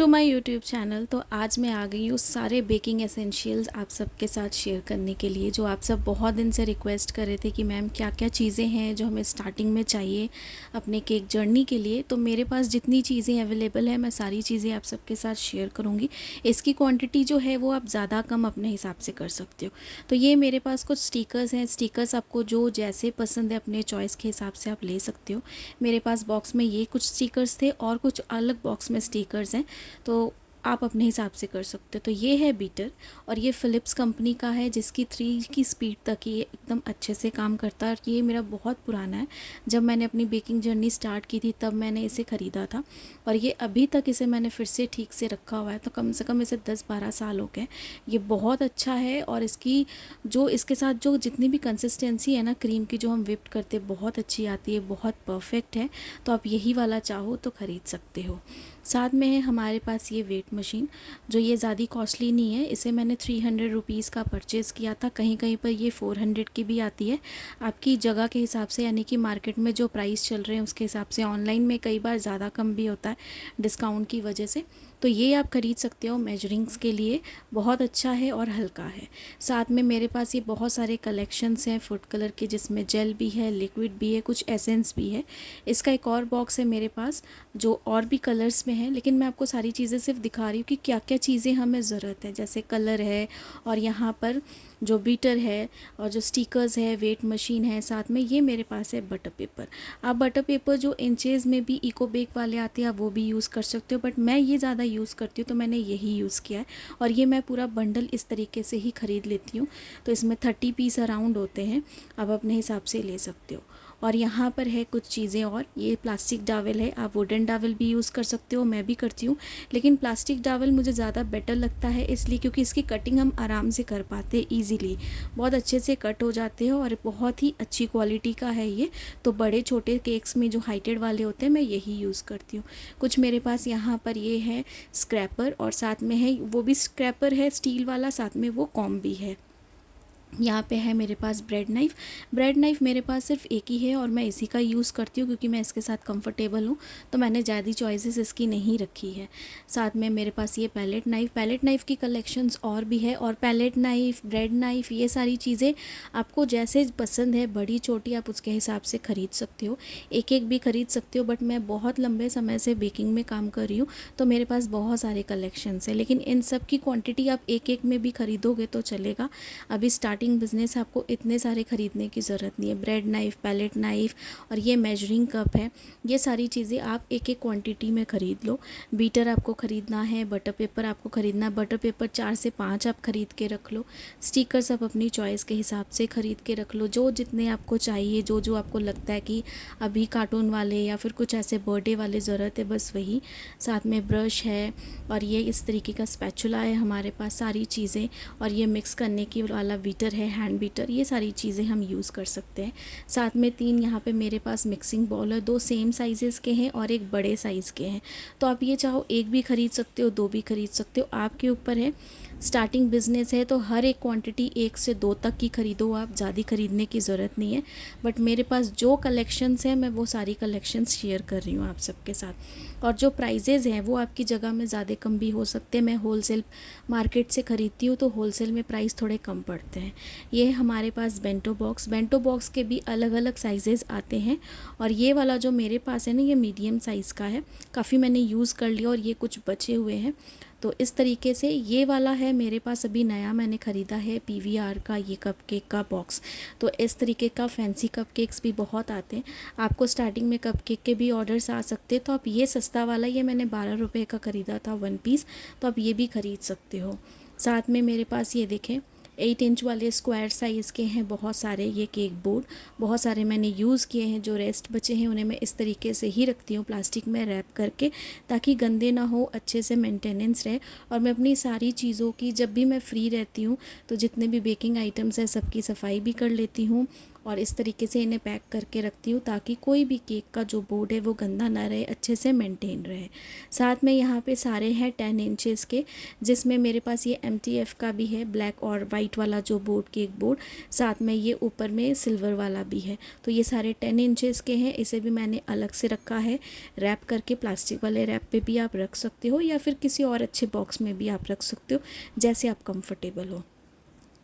To my YouTube channel. तो आज मैं आ गई हूँ सारे बेकिंग एसेंशियल्स आप सबके साथ शेयर करने के लिए, जो आप सब बहुत दिन से रिक्वेस्ट कर रहे थे कि मैम क्या क्या चीज़ें हैं जो हमें स्टार्टिंग में चाहिए अपने केक जर्नी के लिए। तो मेरे पास जितनी चीज़ें अवेलेबल है मैं सारी चीज़ें आप सबके साथ शेयर करूँगी। इसकी क्वान्टिटी जो है वो आप ज़्यादा कम अपने हिसाब से कर सकते हो। तो ये मेरे पास कुछ स्टिकर्स हैं। स्टिकर्स आपको जो जैसे पसंद है अपने चॉइस के हिसाब से आप ले सकते हो। मेरे पास बॉक्स में ये कुछ स्टिकर्स थे और कुछ अलग बॉक्स में स्टिकर्स हैं, तो आप अपने हिसाब से कर सकते हो। तो ये है बीटर और ये फ़िलिप्स कंपनी का है, जिसकी 3 की स्पीड तक ये एकदम अच्छे से काम करता है। और ये मेरा बहुत पुराना है, जब मैंने अपनी बेकिंग जर्नी स्टार्ट की थी तब मैंने इसे ख़रीदा था और ये अभी तक इसे मैंने फिर से ठीक से रखा हुआ है। तो कम से कम इसे 10-12 साल हो गए। ये बहुत अच्छा है और इसकी जो इसके साथ जो जितनी भी कंसिस्टेंसी है ना क्रीम की, जो हम विप्ड करते बहुत अच्छी आती है, बहुत परफेक्ट है। तो आप यही वाला चाहो तो ख़रीद सकते हो। साथ में है हमारे पास ये वेट मशीन, जो ये ज़्यादा कॉस्टली नहीं है। इसे मैंने 300 रुपीज़ का परचेज़ किया था। कहीं कहीं पर ये 400 की भी आती है, आपकी जगह के हिसाब से, यानी कि मार्केट में जो प्राइस चल रहे हैं उसके हिसाब से। ऑनलाइन में कई बार ज़्यादा कम भी होता है डिस्काउंट की वजह से। तो ये आप ख़रीद सकते हो मेजरिंग्स के लिए, बहुत अच्छा है और हल्का है। साथ में मेरे पास ये बहुत सारे कलेक्शंस हैं फूड कलर के, जिसमें जेल भी है, लिक्विड भी है, कुछ एसेंस भी है। इसका एक और बॉक्स है मेरे पास जो और भी कलर्स में है, लेकिन मैं आपको सारी चीज़ें सिर्फ दिखा रही हूँ कि क्या क्या चीज़ें हमें ज़रूरत है। जैसे कलर है और यहाँ पर जो बीटर है और जो स्टिकर्स है, वेट मशीन है, साथ में ये मेरे पास है बटर पेपर। आप बटर पेपर जो इंचेस में भी इको बेक वाले आते हैं आप वो भी यूज़ कर सकते हो, बट मैं ये ज़्यादा यूज़ करती हूँ तो मैंने यही यूज़ किया है। और ये मैं पूरा बंडल इस तरीके से ही ख़रीद लेती हूँ। तो इसमें 30 पीस अराउंड होते हैं, आप अपने हिसाब से ले सकते हो। और यहाँ पर है कुछ चीज़ें और, ये प्लास्टिक डावल है। आप वुडन डावल भी यूज़ कर सकते हो, मैं भी करती हूँ, लेकिन प्लास्टिक डावल मुझे ज़्यादा बेटर लगता है इसलिए क्योंकि इसकी कटिंग हम आराम से कर पाते हैं ईज़िली, बहुत अच्छे से कट हो जाते हैं और बहुत ही अच्छी क्वालिटी का है ये। तो बड़े छोटे केक्स में जो हाइटेड वाले होते हैं मैं यही यूज़ करती हूँ। कुछ मेरे पास यहाँ पर ये है स्क्रैपर, और साथ में है वो भी स्क्रैपर है स्टील वाला, साथ में वो कॉम्ब भी है। यहाँ पे है मेरे पास ब्रेड नाइफ़। ब्रेड नाइफ़ मेरे पास सिर्फ एक ही है और मैं इसी का यूज़ करती हूँ क्योंकि मैं इसके साथ कंफर्टेबल हूँ, तो मैंने ज़्यादा चॉइसेस इसकी नहीं रखी है। साथ में मेरे पास ये पैलेट नाइफ़, पैलेट नाइफ़ की कलेक्शंस और भी है। और पैलेट नाइफ़, ब्रेड नाइफ़, ये सारी चीज़ें आपको जैसे पसंद है, बड़ी छोटी, आप उसके हिसाब से ख़रीद सकते हो, एक एक भी ख़रीद सकते हो। बट मैं बहुत लंबे समय से बेकिंग में काम कर रही हूँ तो मेरे पास बहुत सारे कलेक्शंस हैं, लेकिन इन सब की क्वान्टिटी आप एक एक में भी ख़रीदोगे तो चलेगा। अभी बिज़नेस आपको इतने सारे ख़रीदने की ज़रूरत नहीं है। ब्रेड नाइफ़, पैलेट नाइफ़ और ये मेजरिंग कप है, ये सारी चीज़ें आप एक एक क्वांटिटी में ख़रीद लो। बीटर आपको ख़रीदना है, बटर पेपर आपको ख़रीदना है, बटर पेपर 4 से 5 आप ख़रीद के रख लो। स्टिकर्स आप अपनी चॉइस के हिसाब से ख़रीद के रख लो, जो जितने आपको चाहिए, जो जो आपको लगता है कि अभी कार्टून वाले या फिर कुछ ऐसे बर्थडे वाले ज़रूरत है, बस वही। साथ में ब्रश है और ये इस तरीके का स्पैचुला है हमारे पास, सारी चीज़ें। और ये मिक्स करने की वाला बीटर है, हैंड बीटर, ये सारी चीज़ें हम यूज़ कर सकते हैं। साथ में 3 यहाँ पे मेरे पास मिक्सिंग बॉल है, 2 सेम साइज़ेस के हैं और एक बड़े साइज़ के हैं। तो आप ये चाहो एक भी ख़रीद सकते हो, 2 भी ख़रीद सकते हो, आपके ऊपर है। स्टार्टिंग बिज़नेस है तो हर एक क्वांटिटी 1 से 2 तक की ख़रीदो, आप ज़्यादा ख़रीदने की ज़रूरत नहीं है। बट मेरे पास जो कलेक्शंस हैं मैं वो सारी कलेक्शंस शेयर कर रही हूँ आप सबके साथ। और जो प्राइजेज़ हैं वो आपकी जगह में ज़्यादा कम भी हो सकते हैं। मैं होलसेल मार्केट से ख़रीदती हूँ तो होलसेल में प्राइस थोड़े कम पड़ते हैं। ये हमारे पास बेंटो बॉक्स, बेंटो बॉक्स के भी अलग अलग साइजेज़ आते हैं। और ये वाला जो मेरे पास है ना, ये मीडियम साइज़ का है, काफ़ी मैंने यूज़ कर लिया और ये कुछ बचे हुए हैं। तो इस तरीके से ये वाला है मेरे पास, अभी नया मैंने ख़रीदा है पीवीआर का ये कपकेक का बॉक्स। तो इस तरीके का फैंसी कपकेक्स भी बहुत आते हैं, आपको स्टार्टिंग में कपकेक के भी ऑर्डर्स आ सकते हैं। तो आप ये सस्ता वाला, ये मैंने 12 रुपये का ख़रीदा था 1 पीस, तो आप ये भी ख़रीद सकते हो। साथ में मेरे पास ये देखें 8 इंच वाले स्क्वायर साइज़ के हैं बहुत सारे ये केक बोर्ड, बहुत सारे मैंने यूज़ किए हैं। जो रेस्ट बचे हैं उन्हें मैं इस तरीके से ही रखती हूँ प्लास्टिक में रैप करके, ताकि गंदे ना हो, अच्छे से मेंटेनेंस रहे। और मैं अपनी सारी चीज़ों की, जब भी मैं फ्री रहती हूँ तो जितने भी बेकिंग आइटम्स हैं सबकी सफाई भी कर लेती हूँ और इस तरीके से इन्हें पैक करके रखती हूँ ताकि कोई भी केक का जो बोर्ड है वो गंदा ना रहे, अच्छे से मेंटेन रहे। साथ में यहाँ पे सारे हैं 10 इंचेस के, जिसमें मेरे पास ये MTF का भी है, ब्लैक और वाइट वाला जो बोर्ड, केक बोर्ड, साथ में ये ऊपर में सिल्वर वाला भी है। तो ये सारे 10 इंचेस के हैं। इसे भी मैंने अलग से रखा है रैप करके, प्लास्टिक वाले रैप पे भी आप रख सकते हो या फिर किसी और अच्छे बॉक्स में भी आप रख सकते हो, जैसे आप कंफर्टेबल हो।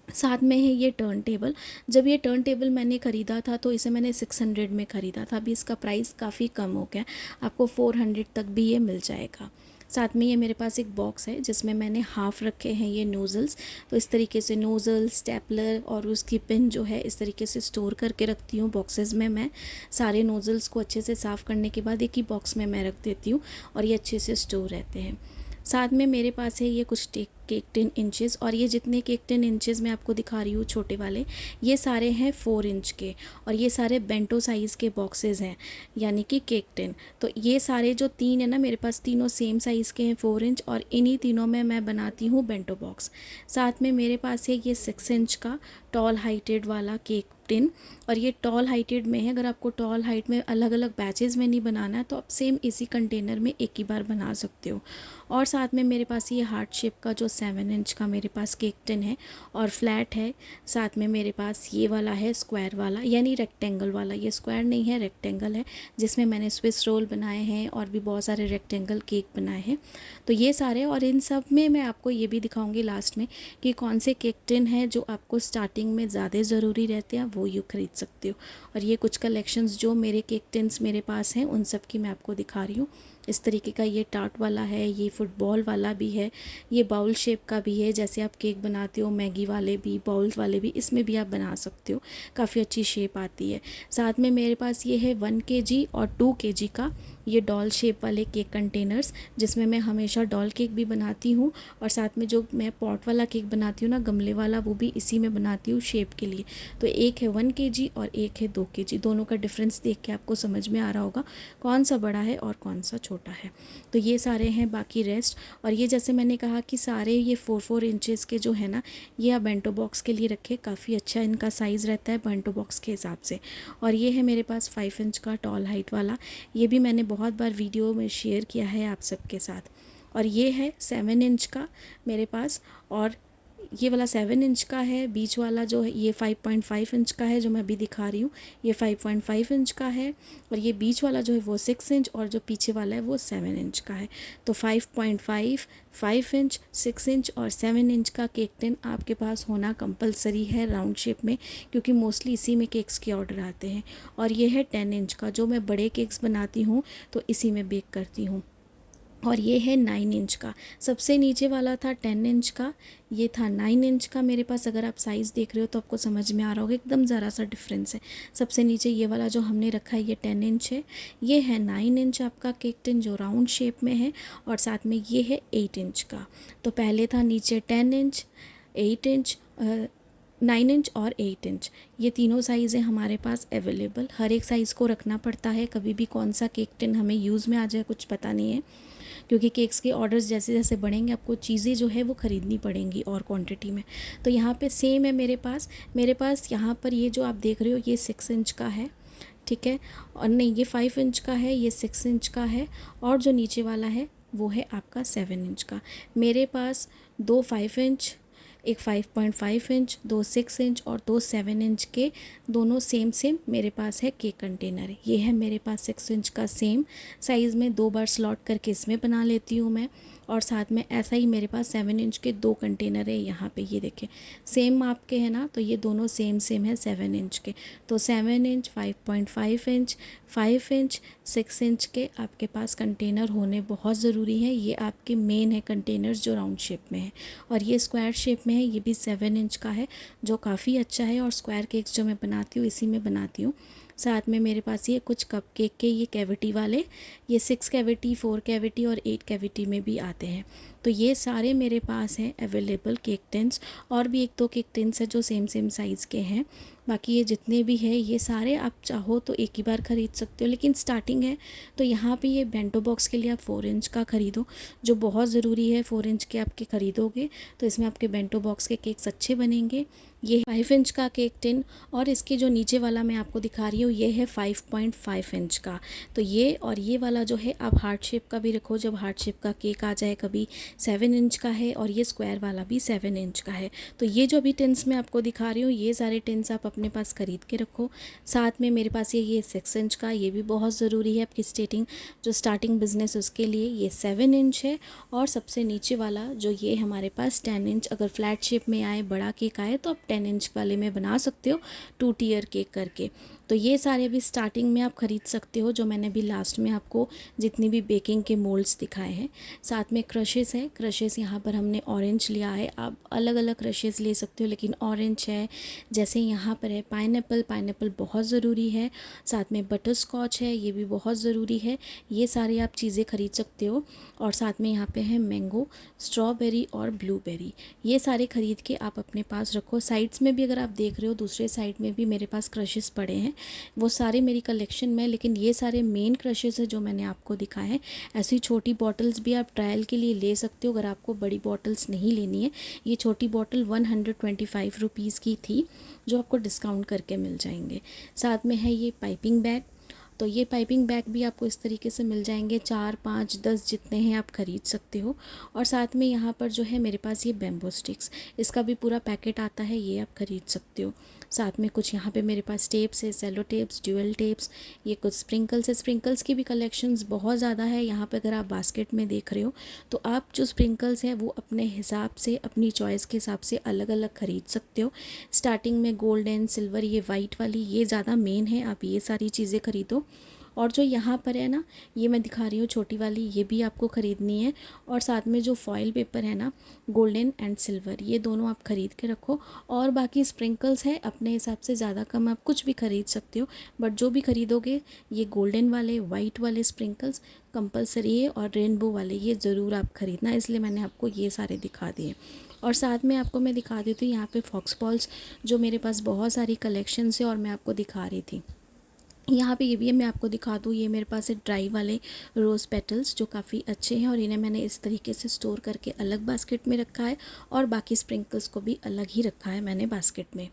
साथ में है ये टर्न टेबल। जब ये टर्न टेबल मैंने ख़रीदा था तो इसे मैंने 600 में ख़रीदा था। अभी इसका प्राइस काफ़ी कम हो गया, आपको 400 तक भी ये मिल जाएगा। साथ में ये मेरे पास एक बॉक्स है जिसमें मैंने हाफ़ रखे हैं ये नोज़ल्स। तो इस तरीके से नोज़ल, स्टेपलर और उसकी पिन जो है इस तरीके से स्टोर करके रखती हूँ बॉक्सेस में। मैं सारे नोज़ल्स को अच्छे से साफ़ करने के बाद एक ही बॉक्स में मैं रख देती हूँ और ये अच्छे से स्टोर रहते हैं। साथ में मेरे पास है ये कुछ केक 10 इंचेस, और ये जितने केक 10 इंचेस मैं आपको दिखा रही हूँ छोटे वाले, ये सारे हैं 4 इंच के, और ये सारे बेंटो साइज़ के बॉक्सेस हैं, यानी कि केक 10। तो ये सारे जो 3 है ना मेरे पास, तीनों सेम साइज़ के हैं 4 इंच, और इन्हीं तीनों में मैं बनाती हूँ बेंटो बॉक्स। साथ में मेरे पास है ये 6 इंच का टॉल हाइटेड वाला केक 10, और ये टॉल हाइटेड में है। अगर आपको टॉल हाइट में अलग अलग बैचेस में नहीं बनाना है तो आप सेम इसी कंटेनर में एक ही बार बना सकते हो। और साथ में मेरे पास ये हार्ट शेप का जो 7 इंच का मेरे पास केक 10 है और फ्लैट है। साथ में मेरे पास ये वाला है स्क्वायर वाला, यानी रेक्टेंगल वाला, ये स्क्वायर नहीं है रेक्टेंगल है, जिसमें मैंने स्विस रोल बनाए हैं और भी बहुत सारे रेक्टेंगल केक बनाए हैं। तो ये सारे, और इन सब में मैं आपको ये भी दिखाऊंगी लास्ट में कि कौन से केक 10 हैं जो आपको स्टार्टिंग में ज़्यादा ज़रूरी रहते हैं, वो यू खरीद सकते हो। और ये कुछ कलेक्शंस जो मेरे केक 10 मेरे पास हैं उन सब की मैं आपको दिखा रही हूँ। इस तरीके का ये टार्ट वाला है, ये फुटबॉल वाला भी है, ये बाउल शेप का भी है, जैसे आप केक बनाते हो मैगी वाले भी, बाउल वाले भी, इसमें भी आप बना सकते हो, काफ़ी अच्छी शेप आती है। साथ में मेरे पास ये है 1 kg और 2 kg का ये डॉल शेप वाले केक कंटेनर्स, जिसमें मैं हमेशा डॉल केक भी बनाती हूँ, और साथ में जो मैं पॉट वाला केक बनाती हूँ ना, गमले वाला, वो भी इसी में बनाती हूँ शेप के लिए। तो एक है 1 kg और एक है 2 kg, दोनों का डिफरेंस देख के आपको समझ में आ रहा होगा कौन सा बड़ा है और कौन सा छोटा है। तो ये सारे हैं बाकी रेस्ट। और ये जैसे मैंने कहा कि सारे ये 4-4 इंचेस के जो है ना, ये आप बेंटो बॉक्स के लिए रखे, काफ़ी अच्छा इनका साइज़ रहता है बेंटो बॉक्स के हिसाब से। और ये है मेरे पास 5 इंच का टॉल हाइट वाला, ये भी मैंने बहुत बार वीडियो में शेयर किया है आप सबके साथ। और ये है 7 इंच का मेरे पास, और ये वाला 7 इंच का है, बीच वाला जो है ये 5.5 इंच का है जो मैं अभी दिखा रही हूँ, ये 5.5 इंच का है, और ये बीच वाला जो है वो 6 इंच, और जो पीछे वाला है वो 7 इंच का है। तो 5.5, 5 इंच, 6 इंच और 7 इंच का केक 10 आपके पास होना कंपलसरी है राउंड शेप में, क्योंकि मोस्टली इसी में केक्स के ऑर्डर आते हैं। और ये है 10 इंच का, जो मैं बड़े केक्स बनाती हूँ तो इसी में बेक करती हूँ। और ये है 9 इंच का, सबसे नीचे वाला था 10 इंच का, ये था 9 इंच का मेरे पास। अगर आप साइज़ देख रहे हो तो आपको समझ में आ रहा होगा, एकदम ज़रा सा डिफरेंस है। सबसे नीचे ये वाला जो हमने रखा है ये 10 इंच है, ये है 9 इंच आपका केक 10 जो राउंड शेप में है, और साथ में ये है 8 इंच का। तो पहले था नीचे 10 इंच, 8 इंच, 9 इंच और 8 इंच, ये तीनों साइज़ है हमारे पास अवेलेबल। हर एक साइज़ को रखना पड़ता है, कभी भी कौन सा केक 10 हमें यूज़ में आ जाए कुछ पता नहीं है, क्योंकि केक्स के ऑर्डर्स जैसे जैसे बढ़ेंगे आपको चीज़ें जो है वो ख़रीदनी पड़ेंगी और क्वांटिटी में। तो यहाँ पे सेम है मेरे पास यहाँ पर ये जो आप देख रहे हो ये 6 इंच का है, ठीक है, और नहीं ये 5 इंच का है, ये 6 इंच का है, और जो नीचे वाला है वो है आपका 7 इंच का। मेरे पास 2 5 इंच, एक 5.5 इंच, 2 6 इंच और 2 7 इंच के दोनों सेम मेरे पास है केक कंटेनर। ये है मेरे पास 6 इंच का सेम साइज़ में 2 बार स्लॉट करके इसमें बना लेती हूँ मैं, और साथ में ऐसा ही मेरे पास 7 इंच के 2 कंटेनर है यहाँ पे, ये देखें सेम माप के हैं ना, तो ये दोनों सेम है 7 इंच के। तो 7 इंच, 5.5 इंच, 5 इंच, 6 इंच के आपके पास कंटेनर होने बहुत ज़रूरी है। ये आपके मेन है कंटेनर्स जो राउंड शेप में है, और ये स्क्वायर शेप में है, ये भी 7 इंच का है जो काफ़ी अच्छा है, और स्क्वायर केक्स जो मैं बनाती हूँ इसी में बनाती हूँ। साथ में मेरे पास ये कुछ कप केक के ये कैविटी वाले, ये 6 कैविटी, 4 कैविटी और 8 कैविटी में भी आते हैं। तो ये सारे मेरे पास हैं अवेलेबल केक टिन्स, और भी 1-2 केक टिन्स है जो सेम साइज़ के हैं, बाकी ये जितने भी है ये सारे आप चाहो तो एक ही बार ख़रीद सकते हो, लेकिन स्टार्टिंग है तो यहाँ पे ये बेंटो बॉक्स के लिए आप 4 इंच का ख़रीदो, जो बहुत ज़रूरी है। 4 इंच के आपके ख़रीदोगे तो इसमें आपके बेंटो बॉक्स के केक्स अच्छे बनेंगे। ये 5 इंच का केक टिन, और इसके जो नीचे वाला मैं आपको दिखा रही हूँ ये है 5.5 इंच का। तो ये और ये वाला जो है आप हार्ट शेप का भी रखो, जब हार्ट शेप का केक आ जाए। कभी 7 इंच का है और ये स्क्वायर वाला भी 7 इंच का है। तो ये जो भी टिन्स मैं आपको दिखा रही हूँ ये सारे टिन्स आप अपने पास ख़रीद के रखो। साथ में मेरे पास ये 6 इंच का, ये भी बहुत ज़रूरी है आपकी जो स्टार्टिंग बिज़नेस उसके लिए। ये 7 इंच है, और सबसे नीचे वाला जो ये हमारे पास 10 इंच, अगर फ्लैट शेप में आए, बड़ा केक आए तो आप 10 इंच वाले में बना सकते हो 2 टियर केक करके। तो ये सारे अभी स्टार्टिंग में आप ख़रीद सकते हो, जो मैंने अभी लास्ट में आपको जितनी भी बेकिंग के मोल्ड्स दिखाए हैं। साथ में क्रशेस है, क्रशेस यहाँ पर हमने ऑरेंज लिया है, आप अलग अलग क्रशेस ले सकते हो लेकिन ऑरेंज है। जैसे यहाँ पर है पाइनएप्पल, पाइनएप्पल बहुत ज़रूरी है। साथ में बटर स्कॉच है, ये भी बहुत ज़रूरी है। ये सारी आप चीज़ें ख़रीद सकते हो। और साथ में यहाँ पे है मैंगो, स्ट्रॉबेरी और ब्लूबेरी, ये सारे ख़रीद के आप अपने पास रखो। साइड्स में भी अगर आप देख रहे हो दूसरे साइड में भी मेरे पास क्रशेस पड़े हैं, वो सारे मेरी कलेक्शन में, लेकिन ये सारे मेन क्रशेस है जो मैंने आपको दिखाए हैं। ऐसी छोटी बॉटल्स भी आप ट्रायल के लिए ले सकते हो अगर आपको बड़ी बॉटल्स नहीं लेनी है। ये छोटी बॉटल 125 रुपीज़ की थी, जो आपको डिस्काउंट करके मिल जाएंगे। साथ में है ये पाइपिंग बैग, तो ये पाइपिंग बैग भी आपको इस तरीके से मिल जाएंगे, 4, 5, 10 जितने हैं आप ख़रीद सकते हो। और साथ में यहाँ पर जो है मेरे पास ये बैम्बू स्टिक्स, इसका भी पूरा पैकेट आता है, ये आप ख़रीद सकते हो। साथ में कुछ यहाँ पे मेरे पास टेप्स है, सेलो टेप्स, ड्यूअल टेप्स, ये कुछ स्प्रिंकल्स है। स्प्रिंकल्स की भी कलेक्शंस बहुत ज़्यादा है। यहाँ पे अगर आप बास्केट में देख रहे हो तो आप जो स्प्रिंकल्स हैं वो अपने हिसाब से, अपनी चॉइस के हिसाब से अलग अलग ख़रीद सकते हो। स्टार्टिंग में गोल्डन, सिल्वर, ये वाइट वाली, ये ज़्यादा मेन है, आप ये सारी चीज़ें ख़रीदो। और जो यहाँ पर है ना, ये मैं दिखा रही हूँ छोटी वाली, ये भी आपको ख़रीदनी है। और साथ में जो फॉइल पेपर है ना, गोल्डन एंड सिल्वर, ये दोनों आप ख़रीद के रखो। और बाकी स्प्रिंकल्स है अपने हिसाब से, ज़्यादा कम आप कुछ भी ख़रीद सकते हो, बट जो भी ख़रीदोगे ये गोल्डन वाले, वाइट वाले स्प्रिंकल्स कंपलसरी है, और रेनबो वाले ये ज़रूर आप ख़रीदना, इसलिए मैंने आपको ये सारे दिखा दिए। और साथ में आपको मैं दिखा देती हूँ यहाँ पे फॉक्स बॉल्स, जो मेरे पास बहुत सारी कलेक्शन है और मैं आपको दिखा रही थी। यहाँ पे ये भी मैं आपको दिखा दूँ, ये मेरे पास है ड्राई वाले रोज़ पेटल्स, जो काफ़ी अच्छे हैं, और इन्हें मैंने इस तरीके से स्टोर करके अलग बास्केट में रखा है, और बाकी स्प्रिंकल्स को भी अलग ही रखा है मैंने बास्केट में।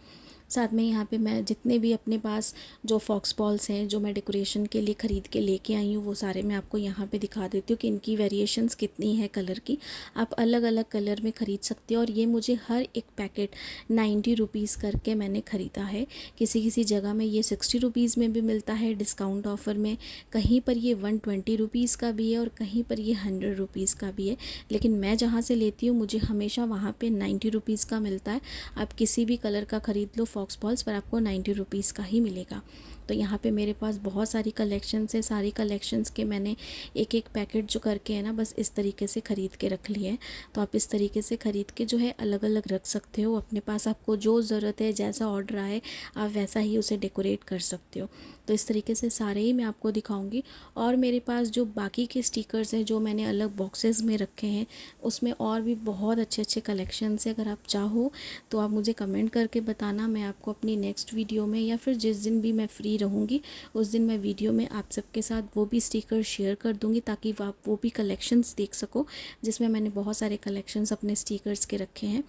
साथ में यहाँ पे मैं जितने भी अपने पास जो फॉक्स बॉल्स हैं जो मैं डेकोरेशन के लिए ख़रीद के लेके आई हूँ, वो सारे मैं आपको यहाँ पे दिखा देती हूँ कि इनकी वेरिएशंस कितनी है कलर की। आप अलग अलग कलर में ख़रीद सकते हो। और ये मुझे हर एक पैकेट 90 रुपीज़ करके मैंने ख़रीदा है। किसी किसी जगह में ये 60 रुपीज़ में भी मिलता है डिस्काउंट ऑफ़र में, कहीं पर ये 120 रुपीज़ का भी है, और कहीं पर ये 100 रुपीज़ का भी है। लेकिन मैं जहाँ से लेती हूँ मुझे हमेशा वहाँ पर 90 रुपीज़ का मिलता है। आप किसी भी कलर का ख़रीद लो फॉक्स बॉल्स, पर आपको 90 रुपीज़ का ही मिलेगा। तो यहाँ पे मेरे पास बहुत सारी कलेक्शंस है, सारी कलेक्शंस के मैंने एक एक पैकेट जो करके है ना, बस इस तरीके से ख़रीद के रख लिए हैं। तो आप इस तरीके से ख़रीद के जो है अलग अलग रख सकते हो अपने पास। आपको जो ज़रूरत है, जैसा ऑर्डर आए आप वैसा ही उसे डेकोरेट कर सकते हो। तो इस तरीके से सारे ही मैं आपको दिखाऊंगी। और मेरे पास जो बाकी के स्टिकर्स हैं जो मैंने अलग बॉक्सेस में रखे हैं, उसमें और भी बहुत अच्छे अच्छे कलेक्शंस है। अगर आप चाहो तो आप मुझे कमेंट करके बताना, मैं आपको अपनी नेक्स्ट वीडियो में या फिर जिस दिन भी मैं फ्री रहूँगी उस दिन मैं वीडियो में आप सबके साथ वो भी स्टिकर शेयर कर दूँगी, ताकि आप वो भी कलेक्शंस देख सको, जिसमें मैंने बहुत सारे कलेक्शंस अपने स्टिकर्स के रखे हैं।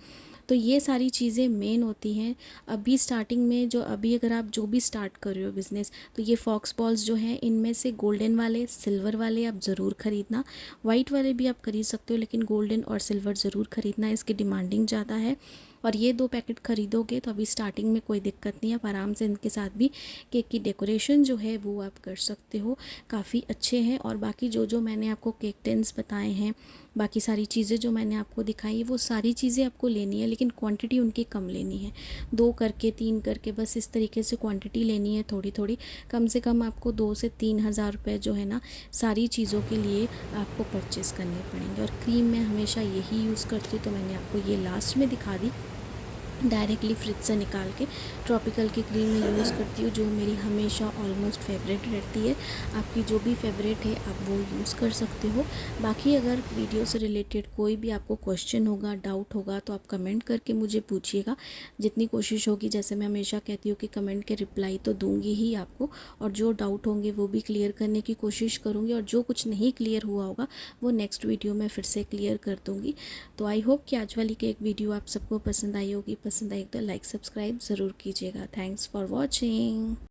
तो ये सारी चीज़ें मेन होती हैं अभी स्टार्टिंग में। जो अभी अगर आप जो भी स्टार्ट कर रहे हो बिज़नेस, तो ये फॉक्स बॉल्स जो हैं इनमें से गोल्डन वाले, सिल्वर वाले आप ज़रूर ख़रीदना। वाइट वाले भी आप खरीद सकते हो, लेकिन गोल्डन और सिल्वर ज़रूर ख़रीदना, इसकी डिमांडिंग ज़्यादा है। और ये 2 पैकेट ख़रीदोगे तो अभी स्टार्टिंग में कोई दिक्कत नहीं है, आप आराम से इनके साथ भी केक की डेकोरेशन जो है वो आप कर सकते हो, काफ़ी अच्छे हैं। और बाकी जो जो मैंने आपको केक टिन्स बताए हैं, बाकी सारी चीज़ें जो मैंने आपको दिखाई, वो सारी चीज़ें आपको लेनी है, लेकिन क्वांटिटी उनकी कम लेनी है, 2 करके 3 करके बस इस तरीके से क्वांटिटी लेनी है, थोड़ी थोड़ी। कम से कम आपको 2 से 3 हज़ार रुपये जो है ना सारी चीज़ों के लिए आपको परचेज़ करने पड़ेंगे। और क्रीम मैं हमेशा यही यूज़ करती हूँ, तो मैंने आपको ये लास्ट में दिखा दी। डायरेक्टली फ्रिज से निकाल के ट्रॉपिकल की क्रीम मैं यूज़ करती हूँ, जो मेरी हमेशा ऑलमोस्ट फेवरेट रहती है। आपकी जो भी फेवरेट है आप वो यूज़ कर सकते हो। बाकी अगर वीडियो से रिलेटेड कोई भी आपको क्वेश्चन होगा, डाउट होगा, तो आप कमेंट करके मुझे पूछिएगा। जितनी कोशिश होगी, जैसे मैं हमेशा कहती हूँ कि कमेंट के रिप्लाई तो दूँगी ही आपको, और जो डाउट होंगे वो भी क्लियर करने की कोशिश करूँगी, और जो कुछ नहीं क्लियर हुआ होगा वो नेक्स्ट वीडियो में फिर से क्लियर कर दूँगी। तो आई होप कि आज वाली केक वीडियो आप सबको पसंद आई होगी। पसंद आई तो लाइक सब्सक्राइब ज़रूर कीजिएगा। Thanks for watching.